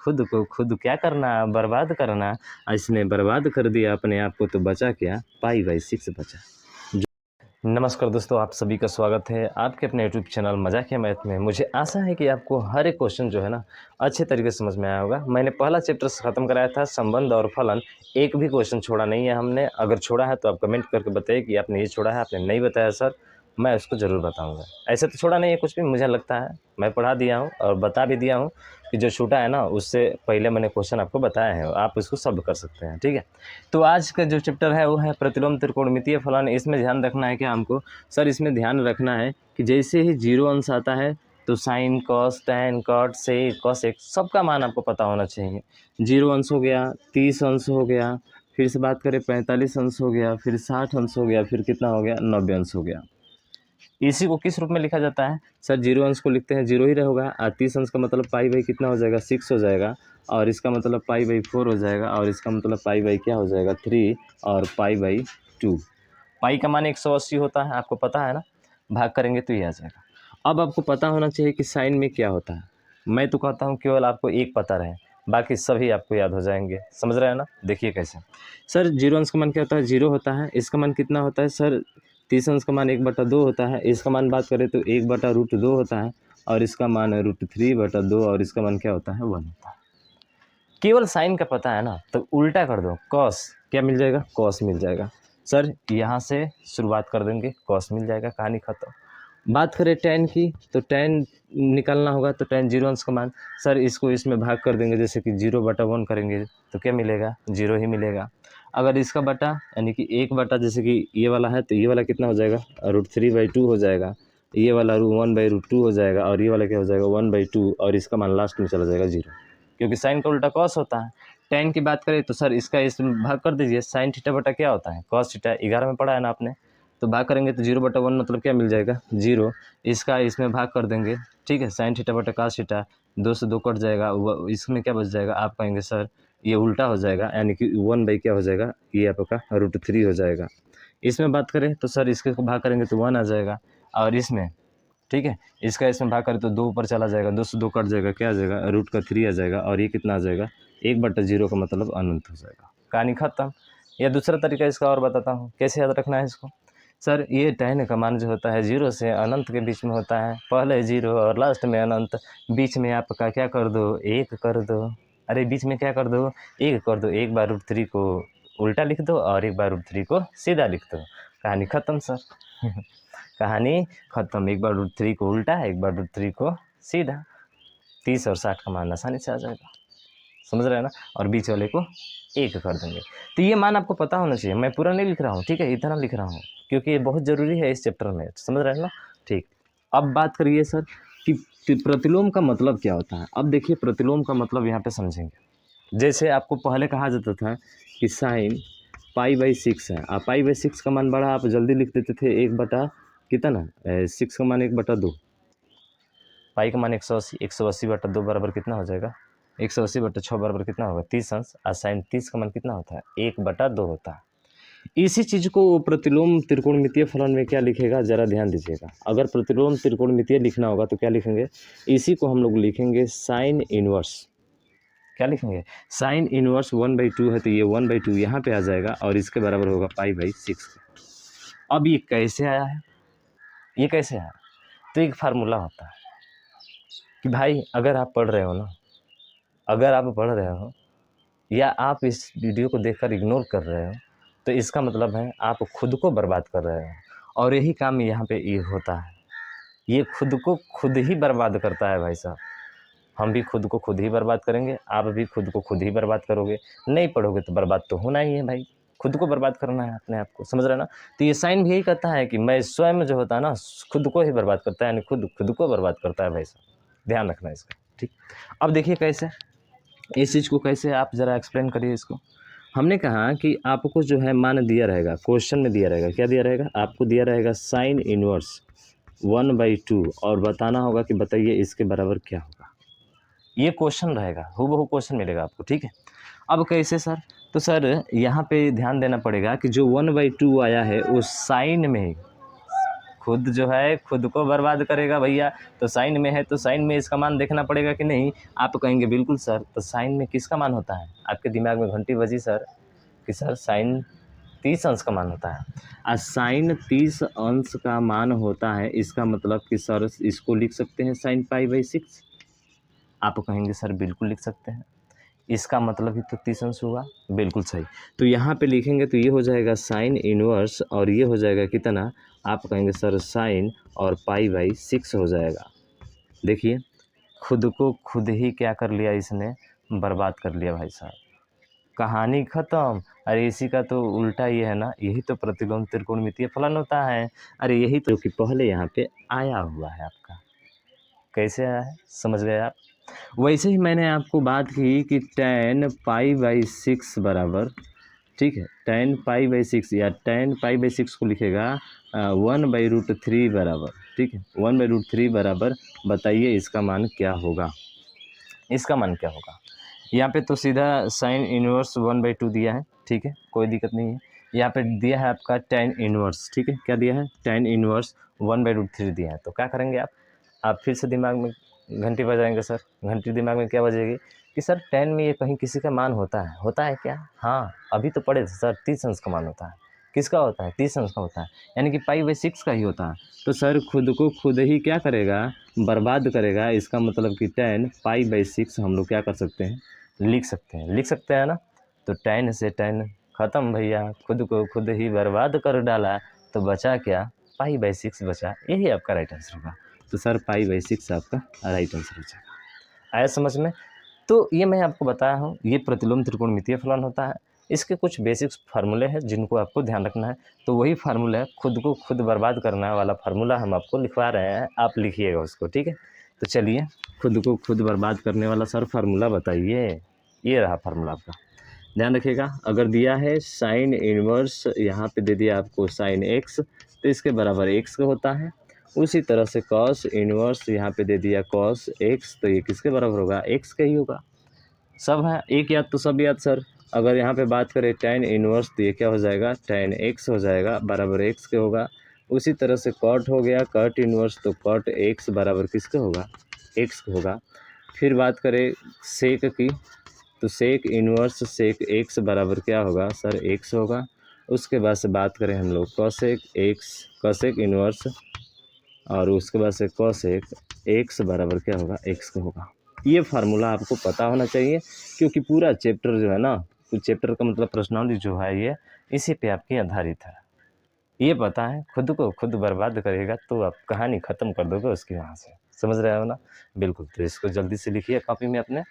खुद को खुद क्या करना, बर्बाद करना। इसने बर्बाद कर दिया अपने आप को तो बचा क्या, पाई/6 बचा। नमस्कार दोस्तों, आप सभी का स्वागत है आपके अपने यूट्यूब चैनल मजाकिया मैथ में। मुझे आशा है कि आपको हर एक क्वेश्चन जो है ना अच्छे तरीके से समझ में आया होगा। मैंने पहला चैप्टर ख़त्म कराया था संबंध और फलन, एक भी क्वेश्चन छोड़ा नहीं है हमने। अगर छोड़ा है तो आप कमेंट करके बताइए कि आपने ये छोड़ा है, आपने नहीं बताया सर, मैं उसको ज़रूर बताऊँगा। ऐसे तो छोड़ा नहीं है कुछ भी, मुझे लगता है मैं पढ़ा दिया हूँ और बता भी दिया हूँ कि जो छूटा है ना उससे पहले मैंने क्वेश्चन आपको बताया है, आप उसको सॉल्व कर सकते हैं, ठीक है। तो आज का जो चैप्टर है वो है प्रतिलोम त्रिकोणमितीय फलन। इसमें ध्यान रखना है कि हमको सर, इसमें ध्यान रखना है कि जैसे ही 0 अंश आता है तो साइन, कॉस, टैन, कॉट, सेक, कॉसेक सबका मान आपको पता होना चाहिए। 0 अंश हो गया, 30 अंश हो गया, फिर से बात करें 45 अंश हो गया, फिर 60 अंश हो गया, फिर कितना हो गया, 90 अंश हो गया। इसी को किस रूप में लिखा जाता है सर? 0 अंश को लिखते हैं 0 ही रहेगा, और 30 अंश का मतलब पाई/, कितना हो जाएगा, 6 हो जाएगा, और इसका मतलब पाई/4 हो जाएगा, और इसका मतलब पाई/ क्या हो जाएगा, 3, और पाई/2। पाई का मान 180 होता है, आपको पता है ना, भाग करेंगे तो ये आ जाएगा। अब आपको पता होना चाहिए कि साइन में क्या होता है। मैं तो कहता हूँ केवल आपको एक पता रहे, बाकी सभी आपको याद हो जाएंगे। समझ रहे हैं ना? देखिए कैसे सर, 0 अंश का मान क्या होता है, 0 होता है। इसका मान कितना होता है सर, 30 अंश का मान 1/2 होता है। इसका मान बात करें तो 1/√2 होता है, और इसका मान है √3/2, और इसका मान क्या होता है, 1 होता है। केवल साइन का पता है ना, तो उल्टा कर दो, कॉस क्या मिल जाएगा, कॉस मिल जाएगा। सर यहाँ से शुरुआत कर देंगे, कॉस मिल जाएगा, कहानी खत्म। बात करें टैन की, तो टैन निकालना होगा, तो टैन 0 अंश का मान, सर इसको इसमें भाग कर देंगे, जैसे कि 0/1 करेंगे तो क्या मिलेगा, 0 ही मिलेगा। अगर इसका बटा यानी कि 1 जैसे कि ये वाला है, तो ये वाला कितना हो जाएगा, √3/2 हो जाएगा, ये वाला 1/√2 हो जाएगा, और ये वाला क्या हो जाएगा, 1/2, और इसका मान लास्ट में चला जाएगा 0, क्योंकि साइन का उल्टा कॉस होता है। टैन की बात करें तो सर इसका इसमें भाग कर दीजिए, साइन थीटा बटा क्या होता है, कॉस थीटा, 11 में पढ़ा है ना आपने। तो भाग करेंगे तो 0/1 मतलब क्या मिल जाएगा, 0। इसका इसमें भाग कर देंगे, ठीक है, साइन थीटा बटा कॉस थीटा, 2 से 2 कट जाएगा, इसमें क्या बच जाएगा, आप कहेंगे सर ये उल्टा हो जाएगा, यानी कि 1 क्या हो जाएगा, ये आपका √3 हो जाएगा। इसमें बात करें तो सर इसके को भाग करेंगे तो 1 आ जाएगा, और इसमें ठीक है, इसका इसमें भाग करें तो 2 ऊपर चला जाएगा, 2 से 2 कट जाएगा, क्या आ जाएगा, √3 आ जाएगा, और ये कितना आ जाएगा, 1/0 का मतलब अनंत हो जाएगा, कहानी खत्म। या दूसरा तरीका इसका और बताता हूँ, कैसे याद रखना है इसको। सर ये टैन का मान जो होता है 0 से अनंत के बीच में होता है, पहले 0 और लास्ट में अनंत, बीच में आपका क्या कर दो, 1 कर दो। अरे बीच में क्या कर दो, 1 कर दो, 1/√3 को उल्टा लिख दो, और 1/√3 को सीधा लिख दो, कहानी खत्म सर। कहानी खत्म, 1/√3 को उल्टा, 1/√3 को सीधा, 30 और 60 का मान आसानी से आ जाएगा। समझ रहे हैं ना? और बीच वाले को 1 कर देंगे। तो ये मान आपको पता होना चाहिए, मैं पूरा नहीं लिख रहा हूँ, ठीक है, इतना लिख रहा हूँ क्योंकि ये बहुत ज़रूरी है इस चैप्टर में। समझ रहे हैं ना? ठीक। अब बात करिए सर कि प्रतिलोम का मतलब क्या होता है। अब देखिए प्रतिलोम का मतलब यहाँ पे समझेंगे। जैसे आपको पहले कहा जाता था कि साइन पाई/6 है, आप पाई/6 का मान बड़ा आप जल्दी लिख देते थे, 1 कितना, 6 का मान 1/2, पाई का मान 180, 180/2 बराबर कितना हो जाएगा, 180/6 बराबर कितना होगा, 30 अंश, और साइन 30 का मान कितना होता है, 1/2 होता है। इसी चीज़ को वो प्रतिलोम त्रिकोणमितीय फलन में क्या लिखेगा, जरा ध्यान दीजिएगा। अगर प्रतिलोम त्रिकोणमितीय लिखना होगा तो क्या लिखेंगे, इसी को हम लोग लिखेंगे साइन इनवर्स। क्या लिखेंगे, साइन इनवर्स 1/2 है, तो ये 1/2 यहाँ पे आ जाएगा, और इसके बराबर होगा पाई/6। अब ये कैसे आया है, ये कैसे आया, तो एक फार्मूला होता है कि भाई अगर आप पढ़ रहे हो ना, अगर आप पढ़ रहे हो या आप इस वीडियो को देखकर इग्नोर कर रहे हो, तो इसका मतलब है आप खुद को बर्बाद कर रहे हो, और यही काम यहाँ पे ये होता है, ये खुद को खुद ही बर्बाद करता है भाई साहब। हम भी खुद को खुद ही बर्बाद करेंगे, आप भी खुद को खुद ही बर्बाद करोगे। नहीं पढ़ोगे तो बर्बाद तो होना ही है भाई, खुद को बर्बाद करना है अपने आप को। समझ रहे हैं ना? तो ये साइन भी यही कहता है कि मैं स्वयं जो होता है ना, खुद को ही बर्बाद करता है, यानी खुद को बर्बाद करता है भाई साहब। ध्यान रखना है इसका, ठीक। अब देखिए कैसे, इस चीज़ को कैसे आप ज़रा एक्सप्लेन करिए इसको। हमने कहा कि आपको जो है मान दिया रहेगा, क्वेश्चन में दिया रहेगा, क्या दिया रहेगा, आपको दिया रहेगा साइन इनवर्स 1/2, और बताना होगा कि बताइए इसके बराबर क्या होगा। ये क्वेश्चन रहेगा, हूबहू क्वेश्चन मिलेगा आपको, ठीक है। अब कैसे सर, तो सर यहाँ पे ध्यान देना पड़ेगा कि जो 1/2 आया है वो साइन में खुद जो है खुद को बर्बाद करेगा भैया। तो साइन में है तो साइन में इसका मान देखना पड़ेगा कि नहीं। आप कहेंगे बिल्कुल सर, तो साइन में किसका मान होता है? आपके दिमाग में घंटी बजी सर कि सर साइन 30 अंश का मान होता है। साइन 30 अंश का मान होता है, इसका मतलब कि सर इसको लिख सकते हैं साइन पाई/6। आप कहेंगे सर बिल्कुल लिख सकते हैं, इसका मतलब ही तो 30 अंश हुआ। बिल्कुल सही। तो यहाँ पे लिखेंगे तो ये हो जाएगा साइन इनवर्स और ये हो जाएगा कितना? आप कहेंगे सर साइन और पाई/6 हो जाएगा। देखिए खुद को खुद ही क्या कर लिया इसने? बर्बाद कर लिया भाई साहब। कहानी ख़त्म। अरे इसी का तो उल्टा ये है ना, यही तो प्रतिलोम त्रिकोणमितीय फलन होता है। अरे यही तो कि पहले यहाँ पे आया हुआ है आपका। कैसे आया है समझ गए आप? वैसे ही मैंने आपको बात की कि tan पाई/6 बराबर, ठीक है, tan पाई/6 या tan पाई/6 को लिखेगा 1/√3 बराबर, ठीक है, 1/√3 बराबर। बताइए इसका मान क्या होगा? इसका मान क्या होगा? यहाँ पे तो सीधा साइन इनवर्स 1/2 दिया है, ठीक है, कोई दिक्कत नहीं है। यहाँ पे दिया है आपका tan इनवर्स, ठीक है, क्या दिया है? tan इनवर्स 1/√3 दिया है। तो क्या करेंगे आप फिर से दिमाग में घंटी बजाएंगे सर। घंटी दिमाग में क्या बजेगी कि सर tan में ये कहीं किसी का मान होता है क्या? हाँ, अभी तो पढ़े थे सर 30 अंश का मान होता है। किसका होता है? 30 अंश का होता है, यानी कि पाई/6 का ही होता है। तो सर खुद को खुद ही क्या करेगा? बर्बाद करेगा। इसका मतलब कि tan पाई/6 हम लोग क्या कर सकते हैं? लिख सकते हैं ना। तो tan से tan ख़त्म भैया, खुद को खुद ही बर्बाद कर डाला। तो बचा क्या? पाई/6 बचा। यही आपका राइट आंसर होगा। तो सर पाई/6 आपका राइट आंसर हो जाएगा। आया समझ में? तो ये मैं आपको बताया हूँ, ये प्रतिलोम त्रिकोणमितीय फलन होता है। इसके कुछ बेसिक्स फार्मूले हैं जिनको आपको ध्यान रखना है। तो वही फार्मूला है, खुद को खुद बर्बाद करने वाला फार्मूला हम आपको लिखवा रहे हैं, आप लिखिएगा उसको, ठीक है। तो चलिए, खुद को खुद बर्बाद करने वाला सर फार्मूला बताइए। ये रहा फार्मूला आपका, ध्यान रखिएगा। अगर दिया है साइन इनवर्स, यहाँ पे दे दिया आपको साइन x, तो इसके बराबर x का होता है। उसी तरह से कॉस इनवर्स यहाँ पे दे दिया कॉस x, तो ये किसके बराबर होगा? x का ही होगा। सब है एक याद तो सब याद सर। अगर यहाँ पे बात करें tan इनवर्स, तो ये क्या हो जाएगा? tan x हो जाएगा, बराबर x के होगा। उसी तरह से कॉट हो गया, कॉट इनवर्स, तो कॉट x बराबर किसका होगा? x का होगा। फिर बात करें सेक की, तो सेक इनवर्स सेक x बराबर क्या होगा? सर x होगा। उसके बाद से बात करें हम लोग कॉसेक x, कॉसेक इनवर्स, और उसके बाद से कॉसेक x बराबर क्या होगा? x का होगा। ये फार्मूला आपको पता होना चाहिए, क्योंकि पूरा चैप्टर जो है ना, चैप्टर का मतलब प्रश्नावली जो है ये इसी पे आपकी आधारित है। ये पता है, खुद को खुद बर्बाद करेगा तो आप कहानी ख़त्म कर दोगे उसकी वहाँ से। समझ रहे हो ना? बिल्कुल। तो इसको जल्दी से लिखिए कॉपी में अपने।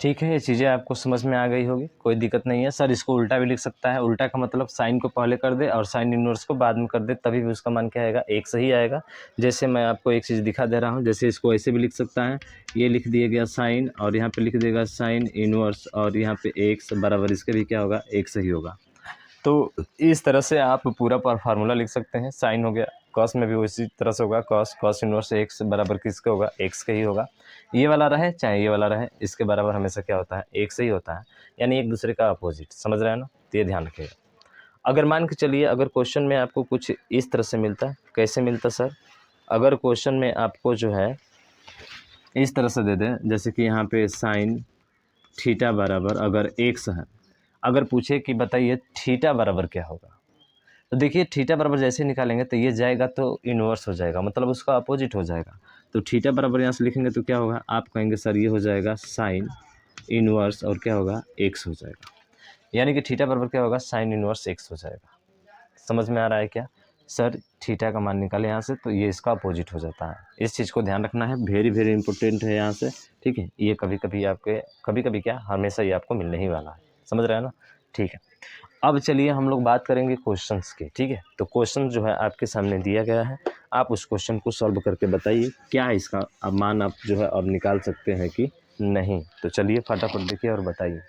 ठीक है, ये चीज़ें आपको समझ में आ गई होगी, कोई दिक्कत नहीं है। सर इसको उल्टा भी लिख सकता है। उल्टा का मतलब साइन को पहले कर दे और साइन इनवर्स को बाद में कर दे, तभी भी उसका मान क्या आएगा? एक सही आएगा। जैसे मैं आपको एक चीज़ दिखा दे रहा हूँ, जैसे इसको ऐसे भी लिख सकता है। ये लिख दिया गया साइन, और यहाँ पे लिख देगा साइन इनवर्स, और यहाँ पे एक्स बराबर इसके भी क्या होगा? एक सही होगा। तो इस तरह से आप पूरा फार्मूला लिख सकते हैं। साइन हो गया, कॉस में भी उसी तरह से होगा, कॉस इनवर्स एक्स बराबर किसका होगा? एक्स का ही होगा। ये वाला रहे चाहे ये वाला रहे, इसके बराबर हमेशा क्या होता है? एक से ही होता है, यानी एक दूसरे का अपोजिट। समझ रहे हैं ना? तो ये ध्यान रखिएगा। अगर मान के चलिए, अगर क्वेश्चन में आपको कुछ इस तरह से मिलता है, कैसे मिलता सर? अगर क्वेश्चन में आपको जो है इस तरह से दे दें, जैसे कि यहाँ पे साइन थीटा बराबर अगर एक्स है, अगर पूछे कि बताइए थीटा बराबर क्या होगा, तो देखिए थीटा बराबर जैसे निकालेंगे तो ये जाएगा तो इन्वर्स हो जाएगा, मतलब उसका अपोजिट हो जाएगा। तो थीटा बराबर यहाँ से लिखेंगे तो क्या होगा? आप कहेंगे सर ये हो जाएगा साइन इन्वर्स और क्या होगा? एक्स हो जाएगा। यानी कि थीटा बराबर क्या होगा? साइन इन्वर्स एक्स हो जाएगा। समझ में आ रहा है क्या? सर थीटा का मान निकाले यहाँ से तो ये इसका अपोजिट हो जाता है। इस चीज़ को ध्यान रखना है, वेरी वेरी इंपॉर्टेंट है यहाँ से, ठीक है। ये कभी कभी क्या हमेशा ये आपको मिलने ही वाला है। समझ रहे हैं ना? ठीक है। अब चलिए हम लोग बात करेंगे क्वेश्चंस की, ठीक है। तो क्वेश्चन जो है आपके सामने दिया गया है, आप उस क्वेश्चन को सॉल्व करके बताइए क्या इसका अब मान आप जो है अब निकाल सकते हैं कि नहीं। तो चलिए फटाफट देखिए और बताइए।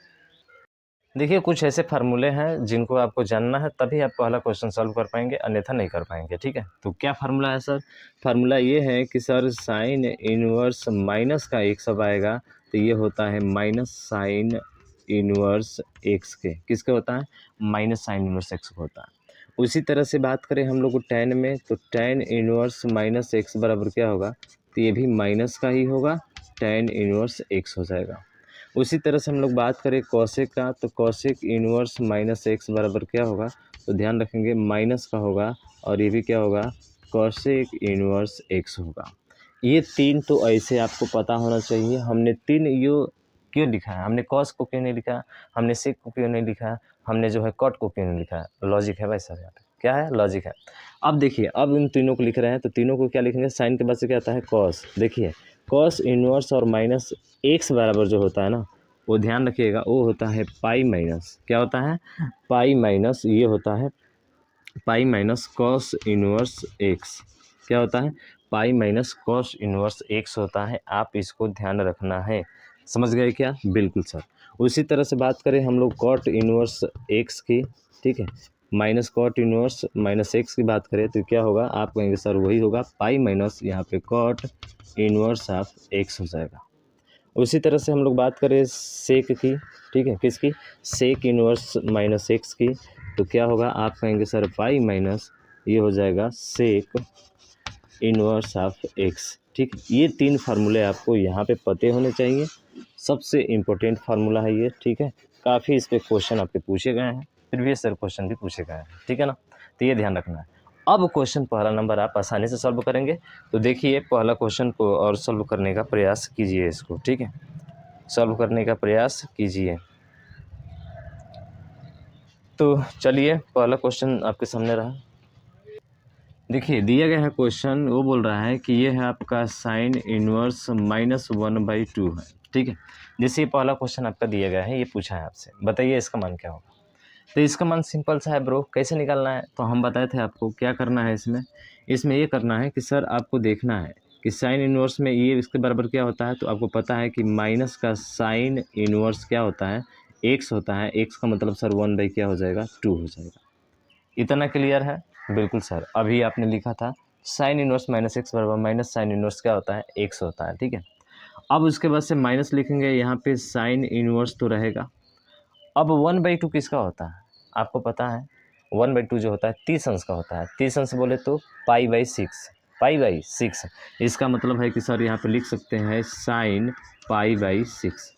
देखिए कुछ ऐसे फार्मूले हैं जिनको आपको जानना है, तभी आप पहला क्वेश्चन सॉल्व कर पाएंगे, अन्यथा नहीं कर पाएंगे, ठीक है। तो क्या फार्मूला है सर? फार्मूला ये है कि सर साइन इनवर्स माइनस का एक सब आएगा, तो ये होता है माइनस साइन इनवर्स एक्स के। किसके होता है? माइनस साइन इनवर्स एक्स का होता है। उसी तरह से बात करें हम लोग tan में, तो tan इनवर्स माइनस एक्स बराबर क्या होगा, तो ये भी माइनस का ही होगा, tan इनवर्स एक्स हो जाएगा। उसी तरह से हम लोग बात करें कॉसेक का, तो कॉसेक इनवर्स माइनस एक्स बराबर क्या होगा, तो ध्यान रखेंगे माइनस का होगा, और ये भी क्या होगा, कॉसेक इनवर्स एक्स होगा। ये तीन तो ऐसे आपको पता होना चाहिए। हमने तीन यो क्यों लिखा है, हमने कॉस को क्यों नहीं लिखा, हमने सेक को क्यों नहीं लिखा, हमने जो है कॉट को क्यों नहीं लिखा है, लॉजिक है भाई साहब, यहाँ पे क्या है, लॉजिक है। अब देखिए, अब इन तीनों को लिख रहे हैं, तो तीनों को क्या लिखेंगे, साइन के बाद से क्या आता है, कॉस। देखिए कॉस इनवर्स और माइनस एक्स बराबर जो होता है ना, वो ध्यान रखिएगा, वो होता है पाई माइनस, क्या होता है, पाई माइनस, ये होता है pi minus cos inverse x, क्या होता है, pi minus cos inverse x होता है। आप इसको ध्यान रखना है, समझ गए क्या, बिल्कुल सर। उसी तरह से बात करें हम लोग कॉट इनवर्स एक्स की, ठीक है, minus cot inverse minus x की बात करें तो क्या होगा, आप कहेंगे सर वही होगा, पाई माइनस यहाँ पे कॉट इनवर्स ऑफ एक्स हो जाएगा। उसी तरह से हम लोग बात करें सेक की, ठीक है, किसकी, सेक इनवर्स माइनस एक्स की, तो क्या होगा, आप कहेंगे सर पाई माइनस ये हो जाएगा सेक इनवर्स ऑफ एक्स। ठीक, ये तीन फार्मूले आपको यहाँ पे पते होने चाहिए, सबसे इम्पोर्टेंट फार्मूला है ये, ठीक है। काफ़ी इस पर क्वेश्चन आपके पूछे गए हैं, प्रीवियस ईयर क्वेश्चन भी पूछे गए हैं, ठीक है ना, तो ये ध्यान रखना है। अब क्वेश्चन पहला नंबर आप आसानी से सॉल्व करेंगे, तो देखिए पहला क्वेश्चन को और सॉल्व करने का प्रयास कीजिए इसको, ठीक है, सॉल्व करने का प्रयास कीजिए। तो चलिए पहला क्वेश्चन आपके सामने रहा। देखिए दिया गया है क्वेश्चन, वो बोल रहा है कि ये है आपका साइन इनवर्स -1/2 है, ठीक है। जैसे ये पहला क्वेश्चन आपका दिया गया है, ये पूछा है आपसे, बताइए इसका मान क्या होगा। तो इसका मान सिंपल सा है ब्रो, कैसे निकालना है, तो हम बताए थे आपको क्या करना है इसमें। इसमें ये करना है कि सर आपको देखना है कि साइन इनवर्स में ये इसके बराबर क्या होता है, तो आपको पता है कि माइनस का साइन इनवर्स क्या होता है, एक्स होता है। एक्स का मतलब सर 1/2 क्या हो जाएगा, 2 हो जाएगा। इतना क्लियर है, बिल्कुल सर। अभी आपने लिखा था साइन इनवर्स माइनस एक्स बराबर माइनस साइन इनवर्स क्या होता है, एक्स होता है, ठीक है। अब उसके बाद से माइनस लिखेंगे, यहाँ पे साइन इनवर्स तो रहेगा। अब 1/2 किसका होता है, आपको पता है 1/2 जो होता है 30 अंश का होता है। 30 अंश बोले तो π/6, π/6। इसका मतलब है कि सर यहाँ पे लिख सकते हैं साइन π/6।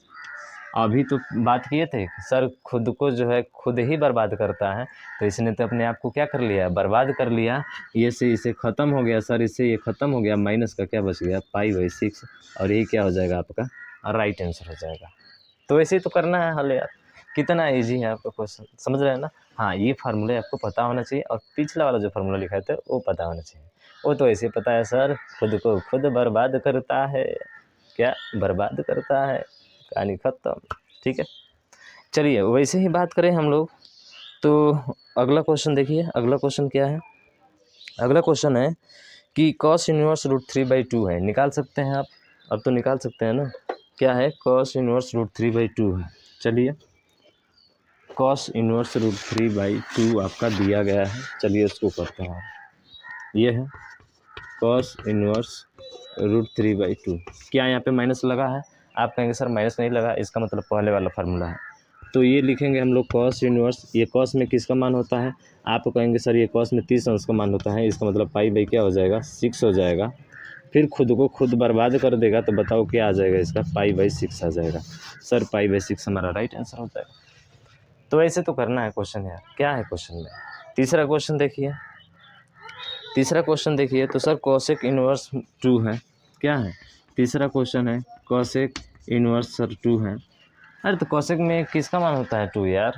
अभी तो बात किए थे सर खुद को जो है खुद ही बर्बाद करता है, तो इसने तो अपने आप को क्या कर लिया, बर्बाद कर लिया। ये से इसे ख़त्म हो गया सर, इससे ये ख़त्म हो गया, माइनस का क्या बच गया, π/6, और ये क्या हो जाएगा आपका राइट आंसर हो जाएगा। तो ऐसे ही तो करना है हल यार, कितना इजी है आपका क्वेश्चन, समझ रहे हैं ना। हाँ, ये फार्मूले आपको पता होना चाहिए, और पिछला वाला जो फार्मूला लिखा था वो पता होना चाहिए। वो तो ऐसे पता है सर, खुद को खुद बर्बाद करता है, क्या बर्बाद करता है, कहानी खत्म, ठीक है। चलिए वैसे ही बात करें हम लोग, तो अगला क्वेश्चन देखिए, अगला क्वेश्चन क्या है, अगला क्वेश्चन है कि cos इनवर्स √3/2 है, निकाल सकते हैं आप, अब तो निकाल सकते हैं ना, क्या है cos इनवर्स √3/2 है। चलिए cos इनवर्स √3/2 आपका दिया गया है, चलिए उसको करते हैं। ये है cos इनवर्स √3/2, क्या यहाँ पे माइनस लगा है, आप कहेंगे सर माइनस नहीं लगा, इसका मतलब पहले वाला फार्मूला है। तो ये लिखेंगे हम लोग cos इनवर्स, ये cos में किसका मान होता है, आप कहेंगे सर ये cos में 30 अंश का मान होता है, इसका मतलब π/, क्या हो जाएगा, 6 हो जाएगा। फिर खुद को खुद बर्बाद कर देगा, तो बताओ क्या आ जाएगा इसका, π/6 आ जाएगा। सर π/6 हमारा राइट आंसर हो जाएगा। तो ऐसे तो करना है क्वेश्चन यार, क्या है क्वेश्चन में। तीसरा क्वेश्चन देखिए, तीसरा क्वेश्चन देखिए, तो सर कोसेक इनवर्स 2 है, क्या है, तीसरा क्वेश्चन है कोसेक इनवर्स सर 2 है। अरे तो कोसेक में किसका मान होता है 2 यार,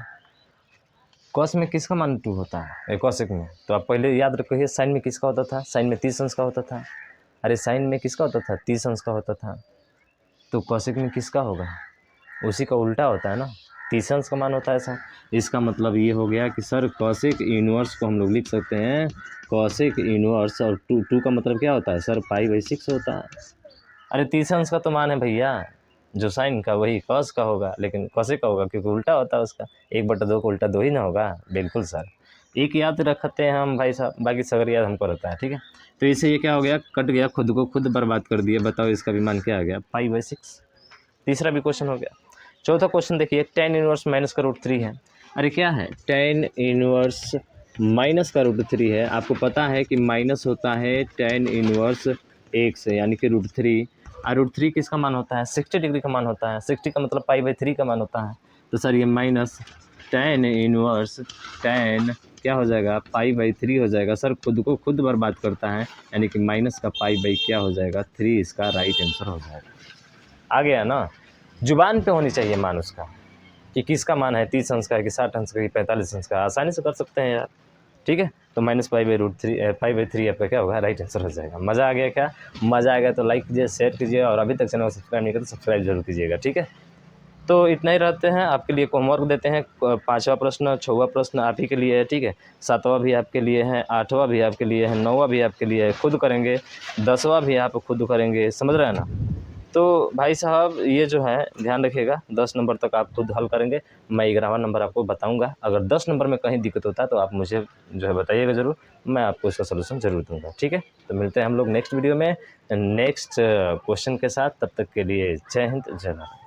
कॉस में किसका मान 2 होता है कोसेक में, तो आप पहले याद रखिए साइन में किसका होता था, साइन में 30 अंश का होता था। अरे साइन में किसका होता था, 30 अंश का होता था, तो कोसेक में किसका होगा, उसी का उल्टा होता है ना, 30 अंश का मान होता है सर। इसका मतलब ये हो गया कि सर कोसेक इनवर्स को हम लोग लिख सकते हैं कोसेक इनवर्स, और 2 का मतलब क्या होता है सर, π/6 होता है। अरे 30 अंश का तो मान है भैया, जो साइन का वही कॉस का होगा, लेकिन कोसेक का होगा क्योंकि उल्टा होता है उसका, 1/2 का उल्टा 2 ही ना होगा, बिल्कुल सर। एक याद रखते हैं हम भाई साहब, बाकी सगर याद हमको रहता है, ठीक है। तो इससे ये क्या हो गया, कट गया, खुद को खुद बर्बाद कर दिया, बताओ इसका भी मान क्या आ गया, π/6। तीसरा भी क्वेश्चन हो गया। चौथा क्वेश्चन देखिए, tan इनवर्स माइनस का √3 है। अरे क्या है, tan इनवर्स माइनस का √3 है। आपको पता है कि माइनस होता है tan इनवर्स 1 से, यानी कि √3। और √3 किसका मान होता है? 60 डिग्री का मान होता है। 60 का मतलब π/3 का मान होता है। तो सर ये माइनस tan इनवर्स tan क्या हो जाएगा? π/3 हो जाएगा। सर खुद को खुद बर्बाद करता है, यानी कि माइनस का क्या हो जाएगा? 3 इसका राइट आंसर हो जाएगा। आ गया ना? जुबान पे होनी चाहिए मान उसका, कि किसका मान है, 30 अंश का है कि 60 अंश का कि 45 अंश का। आसानी से कर सकते हैं यार, ठीक है। तो -π/3 आपका क्या होगा? राइट आंसर हो जाएगा। मज़ा आ गया क्या? मज़ा आ गया तो लाइक कीजिए, शेयर कीजिए, और अभी तक चैनल को सब्सक्राइब नहीं किया तो सब्सक्राइब जरूर कीजिएगा, ठीक है। तो इतना ही रहते हैं। आपके लिए होमवर्क देते हैं। 5वां प्रश्न, 6वां प्रश्न आप ही के लिए है, ठीक है। 7वां भी आपके लिए है, 8वां भी आपके लिए है, 9वां भी आपके लिए है, खुद करेंगे। 10वां भी आप खुद करेंगे, समझ रहे हैं ना? तो भाई साहब ये जो है ध्यान रखिएगा, 10 नंबर तक आप खुद हल करेंगे। मैं 11वां नंबर आपको बताऊंगा। अगर 10 नंबर में कहीं दिक्कत होता है तो आप मुझे जो है बताइएगा ज़रूर, मैं आपको इसका सलूशन ज़रूर दूंगा, ठीक है। तो मिलते हैं हम लोग नेक्स्ट वीडियो में नेक्स्ट क्वेश्चन के साथ। तब तक के लिए जय हिंद, जय भारत।